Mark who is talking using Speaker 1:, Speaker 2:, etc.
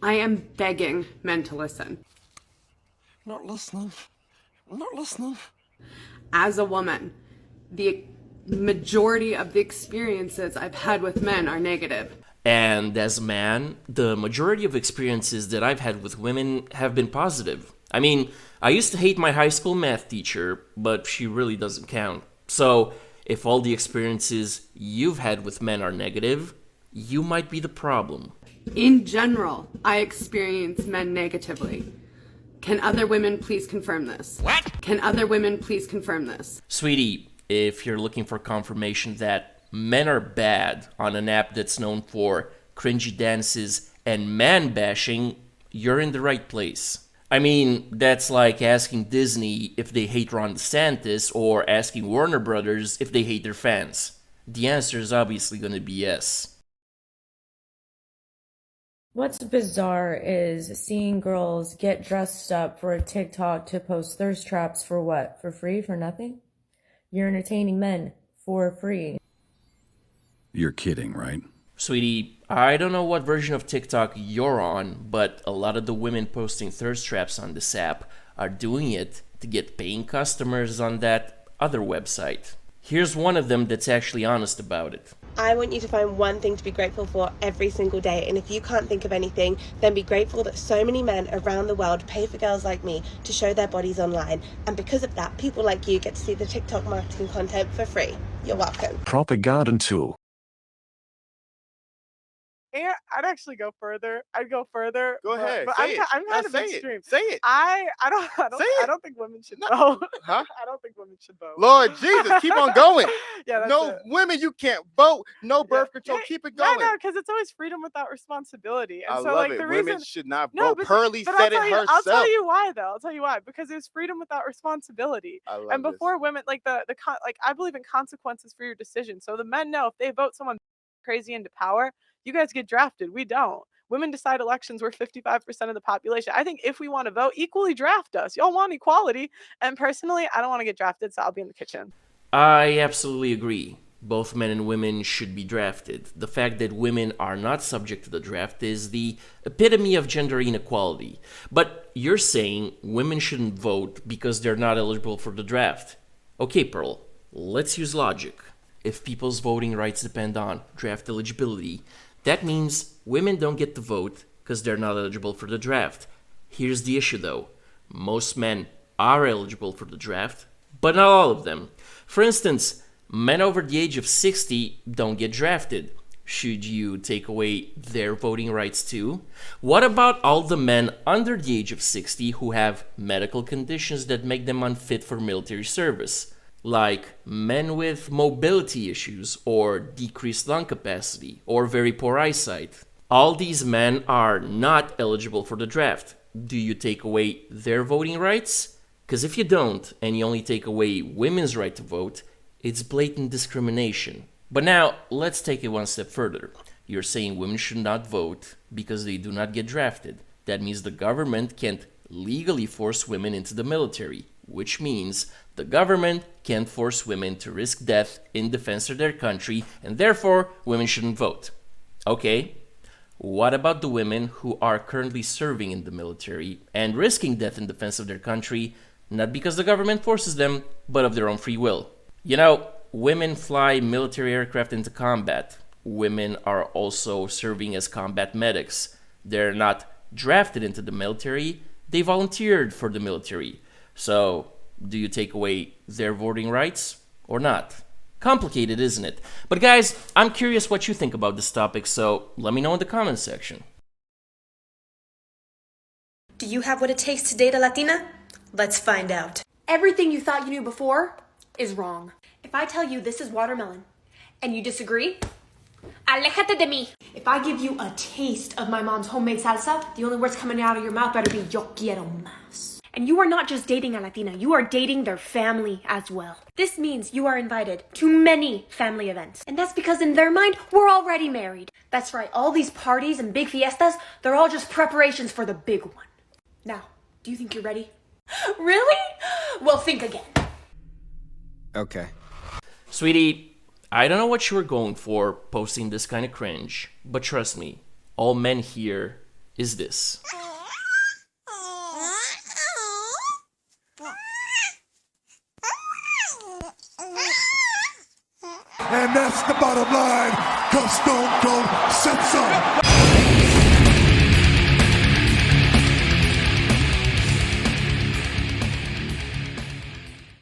Speaker 1: I am begging men to listen.
Speaker 2: Not listening. Not listening.
Speaker 1: As a woman, the majority of the experiences I've had with men are negative.
Speaker 3: And as a man, the majority of experiences that I've had with women have been positive. I mean, I used to hate my high school math teacher, but she really doesn't count. So, if all the experiences you've had with men are negative, you might be the problem.
Speaker 1: In general, I experience men negatively. Can other women please confirm this?
Speaker 3: What?
Speaker 1: Can other women please confirm this?
Speaker 3: Sweetie, if you're looking for confirmation that men are bad on an app that's known for cringy dances and man bashing, you're in the right place. I mean, that's like asking Disney if they hate Ron DeSantis or asking Warner Brothers if they hate their fans. The answer is obviously going to be yes.
Speaker 4: What's bizarre is seeing girls get dressed up for a TikTok to post thirst traps for what? For free? For nothing? You're entertaining men for free.
Speaker 5: You're kidding, right?
Speaker 3: Sweetie, I don't know what version of TikTok you're on, but a lot of the women posting thirst traps on this app are doing it to get paying customers on that other website. Here's one of them that's actually honest about it.
Speaker 6: I want you to find one thing to be grateful for every single day, and if you can't think of anything, then be grateful that so many men around the world pay for girls like me to show their bodies online, and because of that, people like you get to see the TikTok marketing content for free. You're welcome.
Speaker 5: Propaganda tool.
Speaker 7: And I'd actually go further. I'd go further.
Speaker 2: Go ahead.
Speaker 7: But
Speaker 2: Say it.
Speaker 7: I'm kind of
Speaker 2: Say
Speaker 7: extreme.
Speaker 2: it. Say it.
Speaker 7: I
Speaker 2: Say it.
Speaker 7: don't think women should vote.
Speaker 2: Huh?
Speaker 7: I don't think women should vote.
Speaker 2: Lord Jesus, keep on going.
Speaker 7: Yeah, that's
Speaker 2: No
Speaker 7: it.
Speaker 2: women, you can't vote. No birth control.
Speaker 7: Yeah,
Speaker 2: Keep it
Speaker 7: Yeah,
Speaker 2: going.
Speaker 7: no, because it's always freedom without responsibility. And
Speaker 2: I
Speaker 7: so,
Speaker 2: love
Speaker 7: like,
Speaker 2: it.
Speaker 7: the
Speaker 2: Women
Speaker 7: reason
Speaker 2: should not
Speaker 7: no,
Speaker 2: vote. Pearly
Speaker 7: but
Speaker 2: said it
Speaker 7: I'll
Speaker 2: herself.
Speaker 7: tell you why, though. I'll tell you why. Because it was freedom without responsibility.
Speaker 2: I love
Speaker 7: And before
Speaker 2: this.
Speaker 7: women, like like I believe in consequences for your decisions. So the men know if they vote someone crazy into power, you guys get drafted. We don't. Women decide elections. We're 55% of the population. I think if we want to vote, equally draft us. Y'all want equality. And personally, I don't want to get drafted, so I'll be in the kitchen.
Speaker 3: I absolutely agree. Both men and women should be drafted. The fact that women are not subject to the draft is the epitome of gender inequality. But you're saying women shouldn't vote because they're not eligible for the draft. Okay, Pearl, let's use logic. If people's voting rights depend on draft eligibility, that means women don't get to vote because they're not eligible for the draft. Here's the issue though. Most men are eligible for the draft, but not all of them. For instance, men over the age of 60 don't get drafted. Should you take away their voting rights too? What about all the men under the age of 60 who have medical conditions that make them unfit for military service? Like men with mobility issues, or decreased lung capacity, or very poor eyesight. All these men are not eligible for the draft. Do you take away their voting rights? Because if you don't, and you only take away women's right to vote, it's blatant discrimination. But now, let's take it one step further. You're saying women should not vote because they do not get drafted. That means the government can't legally force women into the military, which means the government can't force women to risk death in defense of their country, and therefore women shouldn't vote. Okay, what about the women who are currently serving in the military and risking death in defense of their country, not because the government forces them, but of their own free will? You know, women fly military aircraft into combat. Women are also serving as combat medics. They're not drafted into the military, they volunteered for the military. So, do you take away their voting rights or not? Complicated, isn't it? But guys, I'm curious what you think about this topic, so let me know in the comments section.
Speaker 8: Do you have what it takes to date a Latina? Let's find out.
Speaker 9: Everything you thought you knew before is wrong. If I tell you this is watermelon and you disagree, aléjate de mí. If I give you a taste of my mom's homemade salsa, the only words coming out of your mouth better be yo quiero más. And you are not just dating a Latina, you are dating their family as well. This means you are invited to many family events. And that's because in their mind, we're already married. That's right, all these parties and big fiestas, they're all just preparations for the big one. Now, do you think you're ready? Really? Well, think again.
Speaker 2: Okay.
Speaker 3: Sweetie, I don't know what you were going for posting this kind of cringe, but trust me, all men here is this.
Speaker 10: And that's the bottom line, 'cause Stone Cold said so.